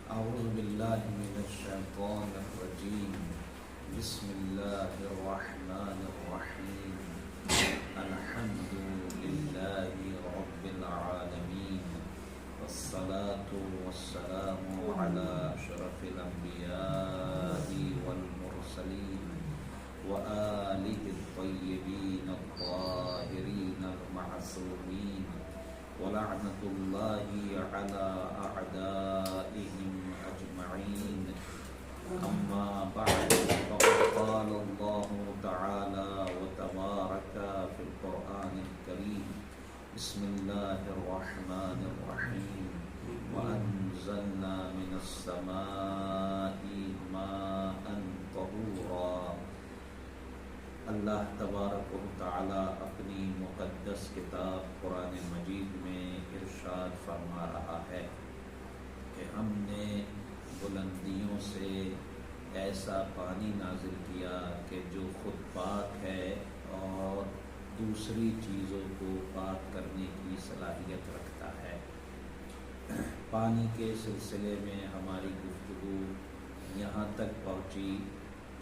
أعوذ بالله من الشيطان الرجيم. بسم الله الرحمن الرحيم. الحمد لله رب العالمين، والصلاة والسلام على أشرف الأنبياء والمرسلين وآله الطيبين الطاهرين المعصومين، ولعنة الله على أعدائهم أجمعين. أما بعد، فقد قال الله تعالى وتبارك في القرآن الكريم: بسم الله الرحمن الرحيم. وأنزلنا من السماء ماء طهورا. اللہ تبارک و تعالی اپنی مقدس کتاب قرآن مجید میں ارشاد فرما رہا ہے کہ ہم نے بلندیوں سے ایسا پانی نازل کیا کہ جو خود پاک ہے اور دوسری چیزوں کو پاک کرنے کی صلاحیت رکھتا ہے۔ پانی کے سلسلے میں ہماری گفتگو یہاں تک پہنچی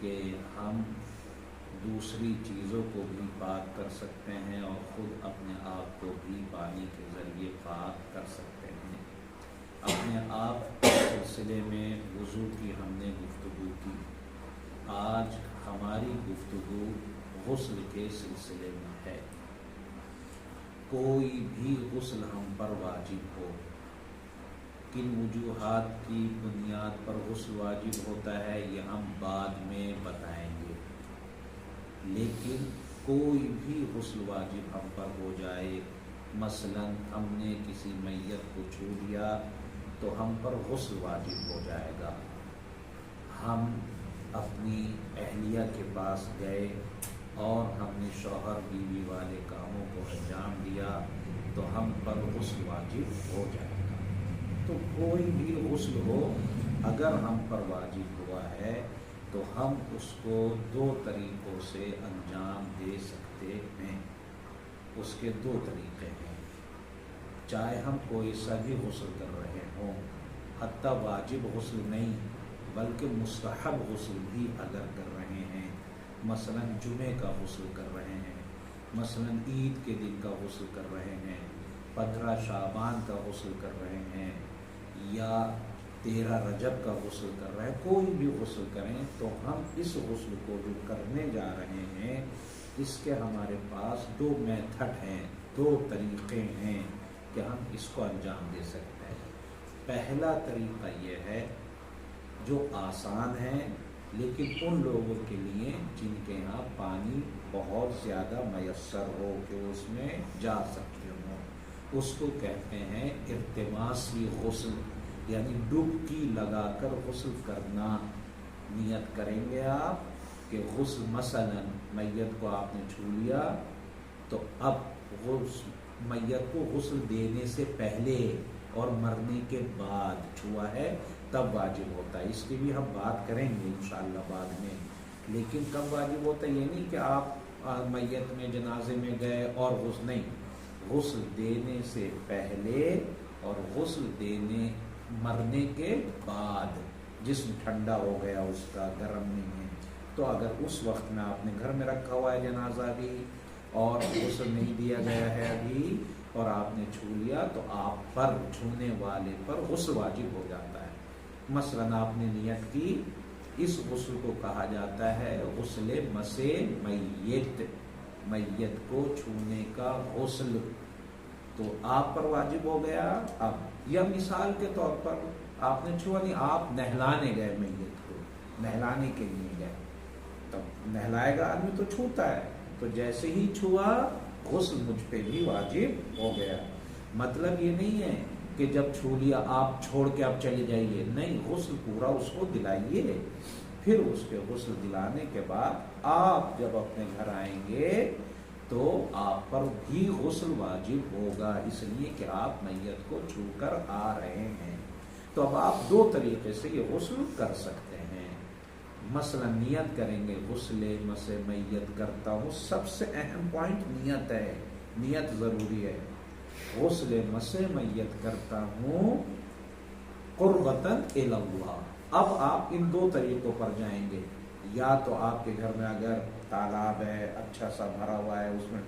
کہ ہم دوسری چیزوں کو بھی پاک کر سکتے ہیں اور خود اپنے آپ کو بھی پانی کے ذریعے پاک کر سکتے ہیں۔ اپنے آپ کے سلسلے میں وضو کی ہم نے گفتگو کی۔ آج ہماری گفتگو غسل کے سلسلے میں ہے۔ کوئی بھی غسل ہم پر واجب ہو، کن وجوہات کی بنیاد پر غسل واجب ہوتا ہے یہ ہم بعد میں بتائیں گے، لیکن کوئی بھی غسل واجب ہم پر ہو جائے، مثلا ہم نے کسی میت کو چھو لیا تو ہم پر غسل واجب ہو جائے گا۔ ہم اپنی اہلیہ کے پاس گئے اور ہم نے شوہر بیوی والے کاموں کو انجام دیا تو ہم پر غسل واجب ہو جائے گا۔ تو کوئی بھی غسل ہو اگر ہم پر واجب ہوا ہے تو ہم اس کو دو طریقوں سے انجام دے سکتے ہیں۔ اس کے دو طریقے ہیں، چاہے ہم کوئی سا بھی غسل کر رہے ہوں، حتیٰ واجب غسل نہیں بلکہ مستحب غسل بھی اگر کر رہے ہیں، مثلا جمعے کا غسل کر رہے ہیں، مثلا عید کے دن کا غسل کر رہے ہیں، 15 شعبان کا غسل کر رہے ہیں، یا 13 رجب کا غسل کر رہے ہیں، کوئی بھی غسل کریں تو ہم اس غسل کو جو کرنے جا رہے ہیں اس کے ہمارے پاس دو میتھڈ ہیں، دو طریقے ہیں کہ ہم اس کو انجام دے سکتے ہیں۔ پہلا طریقہ یہ ہے جو آسان ہے لیکن ان لوگوں کے لیے جن کے یہاں پانی بہت زیادہ میسر ہو کہ اس میں جا سکتے ہوں، اس کو کہتے ہیں التماسی غسل، یعنی ڈبکی لگا کر غسل کرنا۔ نیت کریں گے آپ کہ غسل، مثلا میت کو آپ نے چھو لیا تو اب میت کو غسل دینے سے پہلے اور مرنے کے بعد چھوا ہے تب واجب ہوتا ہے۔ اس کی بھی ہم بات کریں گے انشاءاللہ بعد میں، لیکن کب واجب ہوتا ہے یہ نہیں کہ آپ میت میں جنازے میں گئے اور غسل نہیں، غسل دینے سے پہلے اور غسل دینے مرنے کے بعد۔ جسم ٹھنڈا ہو گیا، اس کا گرم نہیں ہے، تو اگر اس وقت میں آپ نے گھر میں رکھا ہوا ہے جنازہ بھی اور غسل نہیں دیا گیا ہے ابھی اور آپ نے چھو لیا تو آپ پر، چھونے والے پر غسل واجب ہو جاتا ہے۔ مثلا آپ نے نیت کی، اس غسل کو کہا جاتا ہے غسل مس میت، میت کو چھونے کا غسل، تو آپ پر واجب ہو گیا۔ اب یا مثال کے طور پر آپ نے چھوا نہیں، آپ نہلانے گئے میت کو، نہلانے کے لیے گئے، تب نہلائے گا آدمی تو چھوتا ہے، تو جیسے ہی چھوا غسل مجھ پہ بھی واجب ہو گیا۔ مطلب یہ نہیں ہے کہ جب چھو لیا آپ چھوڑ کے آپ چلے جائیے، نہیں، غسل پورا اس کو دلائیے، پھر اس کے غسل دلانے کے بعد آپ جب اپنے گھر آئیں گے تو آپ پر بھی غسل واجب ہوگا، اس لیے کہ آپ میت کو چھو کر آ رہے ہیں۔ تو اب آپ دو طریقے سے یہ غسل کر سکتے ہیں۔ مثلا نیت کریں گے غسل مس میت کرتا ہوں، سب سے اہم پوائنٹ نیت ہے، نیت ضروری ہے۔ غسل مس میت کرتا ہوں قربتن اللہ۔ اب آپ ان دو طریقوں پر جائیں گے، یا تو آپ کے گھر میں اگر تالاب ہے اچھا سا بھرا ہوا ہے، اس میں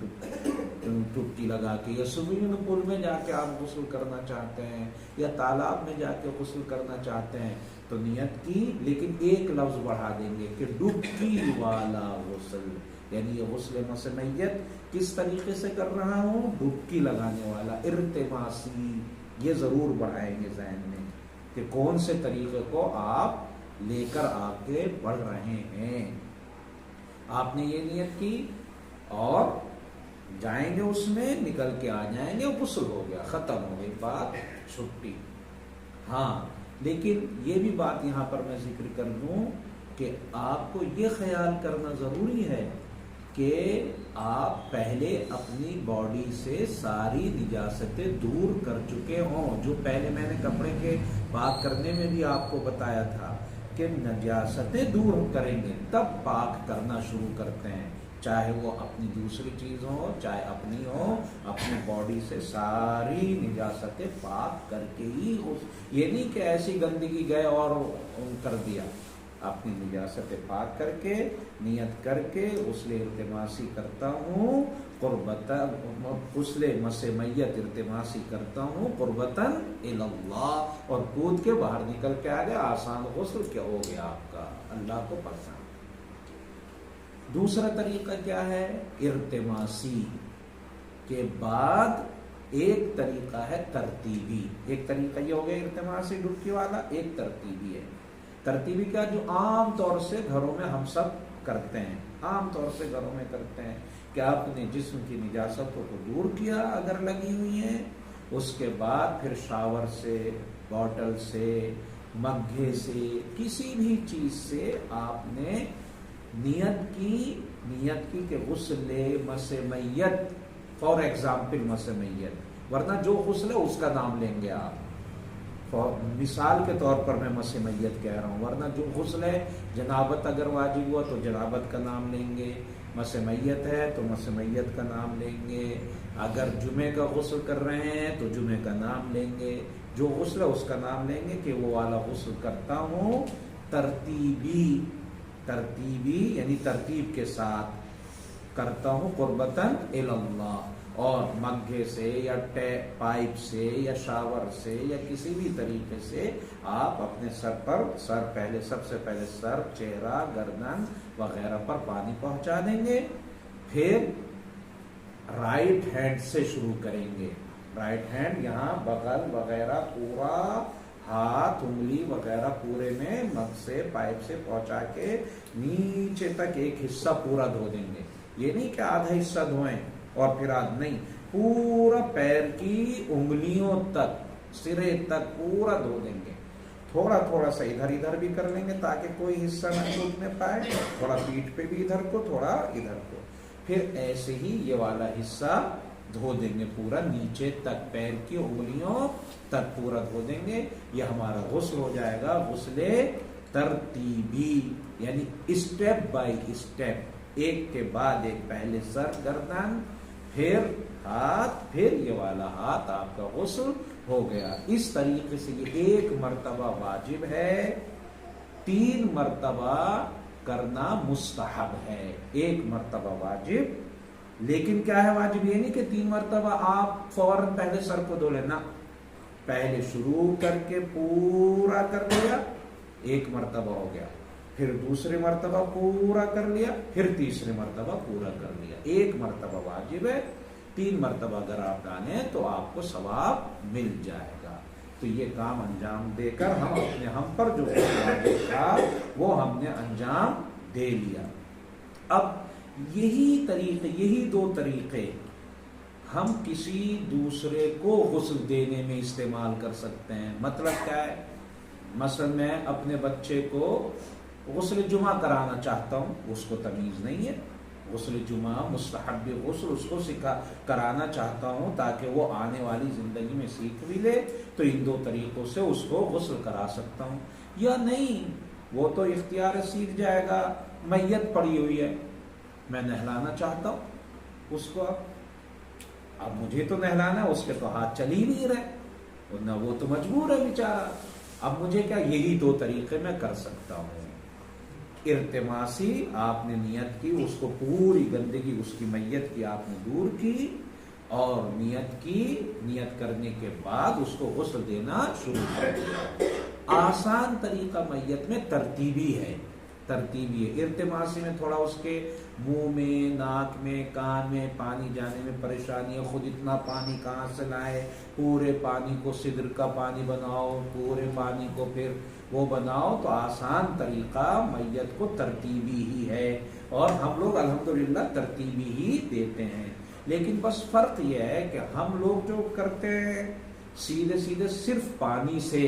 ڈبکی لگا کے، یا سوئمنگ پول میں جا کے آپ غسل کرنا چاہتے ہیں، یا تالاب میں جا کے غسل کرنا چاہتے ہیں، تو نیت کی، لیکن ایک لفظ بڑھا دیں گے کہ ڈبکی والا غسل، یعنی یہ غسل مس میت کس طریقے سے کر رہا ہوں، ڈبکی لگانے والا، ارتماسی، یہ ضرور بڑھائیں گے ذہن میں کہ کون سے طریقے کو آپ لے کر آگے بڑھ رہے ہیں۔ آپ نے یہ نیت کی اور جائیں گے، اس میں نکل کے آ جائیں گے، غسل ہو گیا، ختم ہو گئی بات، چھٹی۔ ہاں لیکن یہ بھی بات یہاں پر میں ذکر کر دوں کہ آپ کو یہ خیال کرنا ضروری ہے کہ آپ پہلے اپنی باڈی سے ساری نجاستیں دور کر چکے ہوں، جو پہلے میں نے کپڑے کے پاک کرنے میں بھی آپ کو بتایا تھا کہ نجاستیں دور کریں گے تب پاک کرنا شروع کرتے ہیں، چاہے وہ اپنی دوسری چیز ہو چاہے اپنی ہو، اپنی باڈی سے ساری نجاستیں پاک کر کے ہی، یہ نہیں کہ ایسی گندگی گئے اور کر دیا، اپنی نجاستیں پاک کر کے نیت کر کے غسل التماسی کرتا ہوں، غسل مس میت التماسی کرتا ہوں قربتاً اللہ، اور کود کے باہر نکل کے آ گیا، آسان غسل کیا ہو گیا آپ کا، اللہ کو پسند۔ دوسرا طریقہ کیا ہے، ارتماسی کے بعد ایک طریقہ ہے ترتیبی، ایک طریقہ یہ ہو گیا ارتماسی ڈبکی والا، ایک ترتیبی ہے۔ ترتیبی کیا، جو عام طور سے گھروں میں ہم سب کرتے ہیں، عام طور سے گھروں میں کرتے ہیں کہ آپ نے جسم کی نجاستوں کو دور کیا اگر لگی ہوئی ہیں، اس کے بعد پھر شاور سے، بوٹل سے، مگھے سے، کسی بھی چیز سے آپ نے نیت کی کہ غسل مس میت، فار ایگزامپل مس میت، ورنہ جو غسل ہے اس کا نام لیں گے آپ، مثال کے طور پر میں مس میت کہہ رہا ہوں، ورنہ جو غسل ہے، جنابت اگر واجب ہوا تو جنابت کا نام لیں گے، مس میت ہے تو مس میت کا نام لیں گے، اگر جمعے کا غسل کر رہے ہیں تو جمعے کا نام لیں گے، جو غسل ہے اس کا نام لیں گے کہ وہ والا غسل کرتا ہوں ترتیبی یعنی ترتیب کے ساتھ کرتا ہوں قربتاً اللہ، اور مگھے سے یا پائپ سے یا شاور سے یا کسی بھی طریقے سے آپ اپنے سر پہلے، سب سے پہلے سر، چہرہ، گردن وغیرہ پر پانی پہنچا دیں گے، پھر رائٹ ہینڈ سے شروع کریں گے، رائٹ ہینڈ یہاں بغل وغیرہ پورا، ہاتھ، انگلی وغیرہ پورے میں مگ سے، پائپ سے پہنچا کے نیچے تک ایک حصہ پورا دھو دیں گے، یہ نہیں کہ آدھا حصہ دھوئیں اور پھر نہیں، پورا پیر کی انگلیوں تک، سرے تک پورا دھو دیں گے، تھوڑا تھوڑا سا ادھر بھی کر لیں گے تاکہ کوئی حصہ نہ چھوٹنے پائے، تھوڑا پیٹھ پہ بھی ادھر کو، تھوڑا ادھر کو، پھر ایسے ہی یہ والا حصہ دھو دیں گے پورا نیچے تک، پیر کی انگلیوں تک پورا دھو دیں گے، یہ ہمارا غسل ہو جائے گا غسل ترتیبی، یعنی اسٹیپ بائی اسٹیپ، ایک کے بعد ایک، پہلے سر، گردن، پھر ہاتھ، پھر یہ والا ہاتھ، آپ کا غسل ہو گیا۔ اس طریقے سے یہ ایک مرتبہ واجب ہے، 3 مرتبہ کرنا مستحب ہے، ایک مرتبہ واجب، لیکن کیا ہے واجب، یہ نہیں کہ 3 مرتبہ آپ فوراً پہلے سر کو دھو لینا، پہلے شروع کر کے پورا کر لیا، ایک مرتبہ ہو گیا، پھر دوسرے مرتبہ پورا کر لیا، پھر تیسرے مرتبہ پورا کر لیا، ایک مرتبہ واجب ہے، 3 مرتبہ اگر آپ ڈالیں تو آپ کو ثواب مل جائے گا۔ تو یہ کام انجام دے کر ہم پر جو واجب تھا وہ ہم نے انجام دے لیا۔ اب یہی 2 طریقے ہم کسی دوسرے کو غسل دینے میں استعمال کر سکتے ہیں۔ مطلب کیا ہے، مثلا میں اپنے بچے کو غسل جمعہ کرانا چاہتا ہوں، اس کو تمیز نہیں ہے، غسل جمعہ مستحب غسل اس کو کرانا چاہتا ہوں تاکہ وہ آنے والی زندگی میں سیکھ بھی لے، تو ان 2 طریقوں سے اس کو غسل کرا سکتا ہوں، یا نہیں وہ تو اختیار سیکھ جائے گا، میت پڑی ہوئی ہے، میں نہلانا چاہتا ہوں اس کو، اب مجھے تو نہلانا ہے، اس کے تو ہاتھ چل ہی نہیں رہے، نہ وہ تو مجبور ہے بیچارہ، اب مجھے کیا یہی دو طریقے میں کر سکتا ہوں، ارتماسی آپ نے نیت کی، اس کو پوری گندگی اس کی میت کی آپ نے دور کی، اور نیت کرنے کے بعد اس کو غسل دینا شروع کر دیا۔ آسان طریقہ میت میں ترتیبی ہے، ارتماسی میں تھوڑا اس کے منہ میں، ناک میں، کان میں پانی جانے میں پریشانی ہے، خود اتنا پانی کہاں سے لائے، پورے پانی کو سدر کا پانی بناؤ، پورے پانی کو پھر وہ بناؤ، تو آسان طریقہ میت کو ترتیبی ہی ہے، اور ہم لوگ الحمدللہ ترتیبی ہی دیتے ہیں۔ لیکن بس فرق یہ ہے کہ ہم لوگ جو کرتے ہیں سیدھے صرف پانی سے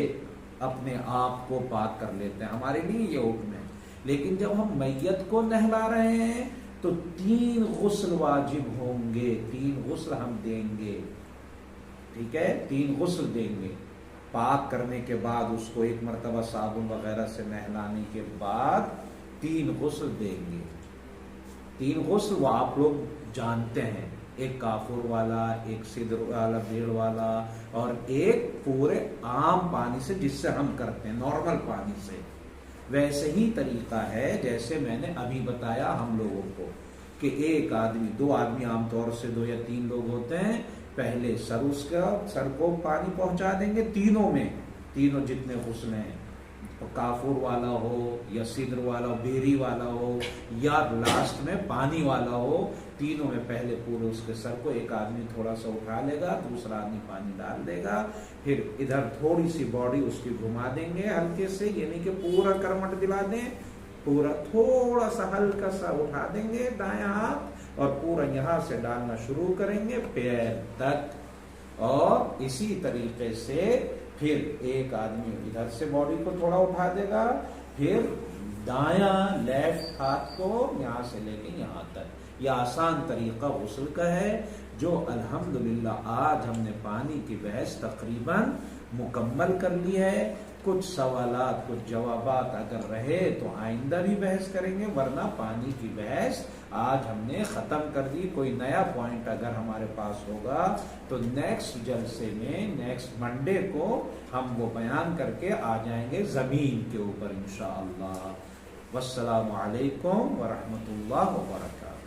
اپنے آپ کو پاک کر لیتے ہیں، ہمارے لیے یہ حکم ہے۔ لیکن جب ہم میت کو نہلا رہے ہیں تو 3 غسل واجب ہوں گے، 3 غسل ہم دیں گے، ٹھیک ہے، 3 غسل دیں گے۔ پاک کرنے کے بعد اس کو 1 مرتبہ صابن وغیرہ سے نہلانے کے بعد 3 غسل دیں گے۔ 3 غسل وہ آپ لوگ جانتے ہیں، ایک کافور والا، ایک سدر والا بھیڑ والا، اور ایک پورے عام پانی سے جس سے ہم کرتے ہیں نارمل پانی سے۔ ویسے ہی طریقہ ہے جیسے میں نے ابھی بتایا ہم لوگوں کو، کہ ایک آدمی، 2 آدمی عام طور سے 2 یا 3 لوگ ہوتے ہیں، پہلے سر کو پانی پہنچا دیں گے، تینوں جتنے غسل ہیں، کافور والا ہو یا سدر والا ہو، بیری والا ہو یا لاسٹ میں پانی والا ہو، تینوں میں پہلے پورے اس کے سر کو ایک آدمی تھوڑا سا اٹھا لے گا، دوسرا آدمی پانی ڈال دے گا، پھر ادھر تھوڑی سی باڈی اس کی گھما دیں گے ہلکے سے، یعنی کہ پورا کرمٹ دلا دیں، پورا تھوڑا سا ہلکا سا اٹھا دیں گے دائیں ہاتھ، اور پورا یہاں سے ڈالنا شروع کریں گے پیر تک، اور اسی طریقے سے پھر ایک آدمی ادھر سے باڈی کو تھوڑا اٹھا دے گا، پھر دایاں لیفٹ ہاتھ کو یہاں سے لے کے یہاں تک۔ یہ آسان طریقہ غسل کا ہے، جو الحمدللہ آج ہم نے پانی کی بحث تقریباً مکمل کر لی ہے۔ کچھ سوالات، کچھ جوابات اگر رہے تو آئندہ بھی بحث کریں گے، ورنہ پانی کی بحث آج ہم نے ختم کر دی۔ کوئی نیا پوائنٹ اگر ہمارے پاس ہوگا تو نیکسٹ جلسے میں، نیکسٹ منڈے کو ہم وہ بیان کر کے آ جائیں گے زمین کے اوپر انشاءاللہ۔ والسلام علیکم ورحمۃ اللہ وبرکاتہ۔